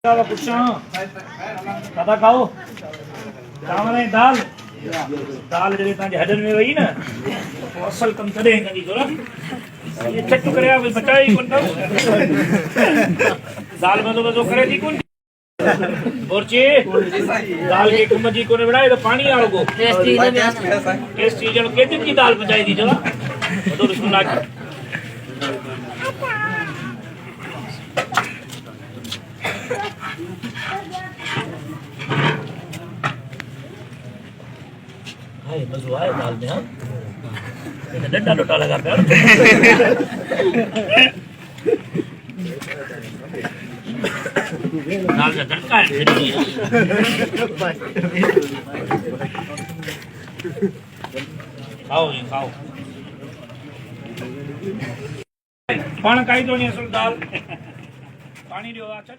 दादा खाओ चावल ऐं दाल दाल जॾहिं तव्हांजे हॾनि में वई न पोइ असल कमु तॾहिं कंदी थोरा इहे चट करे कोई बचाए ई कोन अथव दाल मज़ो मज़ो करे थी कोन बोरची दाल खे कम जी कोन विढ़ाए त पाणी वारो को टेस्टी ॼण केतिरी जी दाल पचाई थी चवा वॾो रसगुल्ला हाय मज़ो आए दाल में हाँ डंडा लोटा लगा पे दाल का तड़का है खाओ ये खाओ पान काई तो नहीं असल दाल पानी दियो अच्छा